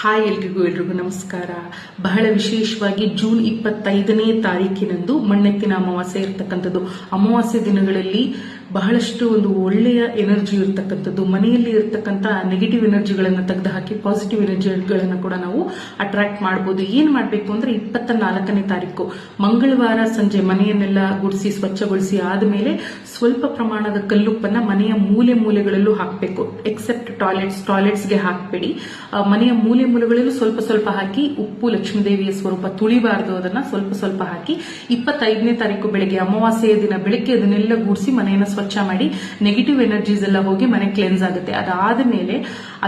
Hi ಎಲ್ರಿಗೂ ನಮಸ್ಕಾರ. ಬಹಳ ವಿಶೇಷವಾಗಿ ಜೂನ್ 25ನೇ ತಾರೀಕಿನಂದು ಮಣ್ಣೆತ್ತಿನ ಅಮಾವಾಸ್ಯೆ ಇರತಕ್ಕಂಥದ್ದು. ಅಮಾವಾಸ್ಯೆ ದಿನಗಳಲ್ಲಿ ಬಹಳಷ್ಟು ಒಂದು ಒಳ್ಳೆಯ ಎನರ್ಜಿ ಇರತಕ್ಕಂಥದ್ದು. ಮನೆಯಲ್ಲಿ ಇರತಕ್ಕಂಥ ನೆಗೆಟಿವ್ ಎನರ್ಜಿಗಳನ್ನು ತೆಗೆದುಹಾಕಿ ಪಾಸಿಟಿವ್ ಎನರ್ಜಿಗಳನ್ನು ಕೂಡ ನಾವು ಅಟ್ರಾಕ್ಟ್ ಮಾಡಬಹುದು. ಏನ್ ಮಾಡಬೇಕು ಅಂದ್ರೆ 24ನೇ ತಾರೀಕು ಮಂಗಳವಾರ ಸಂಜೆ ಮನೆಯನ್ನೆಲ್ಲ ಗುಡಿಸಿ ಸ್ವಚ್ಛಗೊಳಿಸಿ ಆದ್ಮೇಲೆ ಸ್ವಲ್ಪ ಪ್ರಮಾಣದ ಕಲ್ಲುಪ್ಪನ್ನ ಮನೆಯ ಮೂಲೆಗಳಲ್ಲೂ ಹಾಕಬೇಕು. ಎಕ್ಸೆಪ್ಟ್ ಟಾಯ್ಲೆಟ್ಸ್ಗೆ ಹಾಕಬೇಡಿ. ಮನೆಯ ಮೂಲೆಗಳಲ್ಲೂ ಸ್ವಲ್ಪ ಹಾಕಿ, ಉಪ್ಪು ಲಕ್ಷ್ಮೀದೇವಿಯ ಸ್ವರೂಪ, ತುಳಿಬಾರದು, ಅದನ್ನ ಸ್ವಲ್ಪ ಹಾಕಿ 25ನೇ ತಾರೀಕು ಬೆಳಗ್ಗೆ ಅಮಾವಾಸ್ಯೆಯ ದಿನ ಬೆಳಗ್ಗೆ ಅದನ್ನೆಲ್ಲ ಗೂಡಿಸಿ ಮನೆಯನ್ನ ಸ್ವಚ್ಛ ಮಾಡಿ ನೆಗೆಟಿವ್ ಎನರ್ಜೀಸ್ ಎಲ್ಲ ಹೋಗಿ ಮನೆ ಕ್ಲೆನ್ಸ್ ಆಗುತ್ತೆ. ಅದಾದ ಮೇಲೆ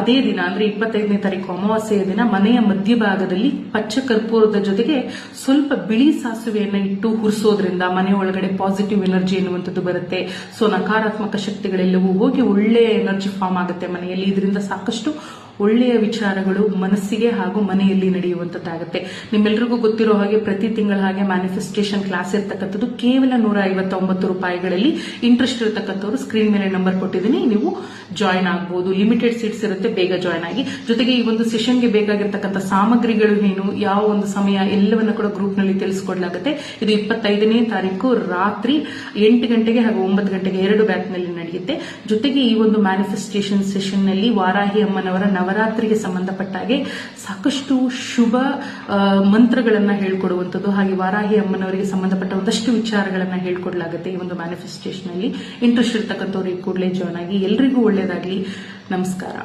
ಅದೇ ದಿನ ಅಂದ್ರೆ 25ನೇ ತಾರೀಕು ಅಮಾವಾಸ್ಯೆಯ ದಿನ ಮನೆಯ ಮಧ್ಯಭಾಗದಲ್ಲಿ ಪಚ್ಚ ಕರ್ಪೂರದ ಜೊತೆಗೆ ಸ್ವಲ್ಪ ಬಿಳಿ ಸಾಸುವೆಯನ್ನ ಇಟ್ಟು ಹುರಿಸೋದ್ರಿಂದ ಮನೆ ಒಳಗಡೆ ಪಾಸಿಟಿವ್ ಎನರ್ಜಿ ಎನ್ನುವಂಥದ್ದು ಬರುತ್ತೆ. ಸೊ ನಕಾರಾತ್ಮಕ ಶಕ್ತಿಗಳೆಲ್ಲವೂ ಹೋಗಿ ಒಳ್ಳೆಯ ಎನರ್ಜಿ ಫಾರ್ಮ್ ಆಗುತ್ತೆ ಮನೆಯಲ್ಲಿ. ಇದರಿಂದ ಸಾಕಷ್ಟು ಒಳ್ಳೆಯ ವಿಚಾರಗಳು ಮನಸ್ಸಿಗೆ ಹಾಗೂ ಮನೆಯಲ್ಲಿ ನಡೆಯುವಂತದ್ದಾಗುತ್ತೆ. ನಿಮ್ಮೆಲ್ಲರಿಗೂ ಗೊತ್ತಿರೋ ಹಾಗೆ ಪ್ರತಿ ತಿಂಗಳ ಹಾಗೆ ಮ್ಯಾನಿಫೆಸ್ಟೇಷನ್ ಕ್ಲಾಸ್ ಇರ್ತಕ್ಕಂಥದ್ದು ಕೇವಲ 159 ರೂಪಾಯಿಗಳಲ್ಲಿ. ಇಂಟ್ರೆಸ್ಟ್ ಇರತಕ್ಕಂಥವ್ರು ಸ್ಕ್ರೀನ್ ಮೇಲೆ ನಂಬರ್ ಕೊಟ್ಟಿದ್ದೀನಿ, ನೀವು ಜಾಯಿನ್ ಆಗಬಹುದು. ಲಿಮಿಟೆಡ್ ಸೀಟ್ಸ್ ಇರುತ್ತೆ, ಬೇಗ ಜಾಯಿನ್ ಆಗಿ. ಜೊತೆಗೆ ಈ ಒಂದು ಸೆಷನ್ಗೆ ಬೇಕಾಗಿರ್ತಕ್ಕಂಥ ಸಾಮಗ್ರಿಗಳು ಏನು, ಯಾವ ಒಂದು ಸಮಯ ಎಲ್ಲವನ್ನ ಕೂಡ ಗ್ರೂಪ್ ನಲ್ಲಿ ತಿಳಿಸಿಕೊಡ್ಲಾಗುತ್ತೆ. ಇದು 25ನೇ ತಾರೀಕು ರಾತ್ರಿ 8 ಗಂಟೆಗೆ ಹಾಗೂ 9 ಗಂಟೆಗೆ 2 ಬ್ಯಾಚ್ ನಲ್ಲಿ ನಡೆಯುತ್ತೆ. ಜೊತೆಗೆ ಈ ಒಂದು ಮ್ಯಾನಿಫೆಸ್ಟೇಷನ್ ಸೆಷನ್ ನಲ್ಲಿ ವಾರಾಹಿ ಅಮ್ಮನವರ ನವರಾತ್ರಿಗೆ ಸಂಬಂಧಪಟ್ಟ ಹಾಗೆ ಸಾಕಷ್ಟು ಶುಭ ಮಂತ್ರಗಳನ್ನ ಹೇಳ್ಕೊಡುವಂಥದ್ದು, ಹಾಗೆ ವಾರಾಹಿ ಅಮ್ಮನವರಿಗೆ ಸಂಬಂಧಪಟ್ಟ ಒಂದಷ್ಟು ವಿಚಾರಗಳನ್ನ ಹೇಳ್ಕೊಡ್ಲಾಗುತ್ತೆ ಈ ಒಂದು ಮ್ಯಾನಿಫೆಸ್ಟೇಷನ್ ಅಲ್ಲಿ. ಇಂಟ್ರೆಸ್ಟ್ ಇರ್ತಕ್ಕಂಥವ್ರಿಗೆ ಕೂಡಲೇ ಜಾಯ್ನ್ ಆಗಿ. ಎಲ್ರಿಗೂ ಒಳ್ಳೇದಾಗ್ಲಿ. ನಮಸ್ಕಾರ.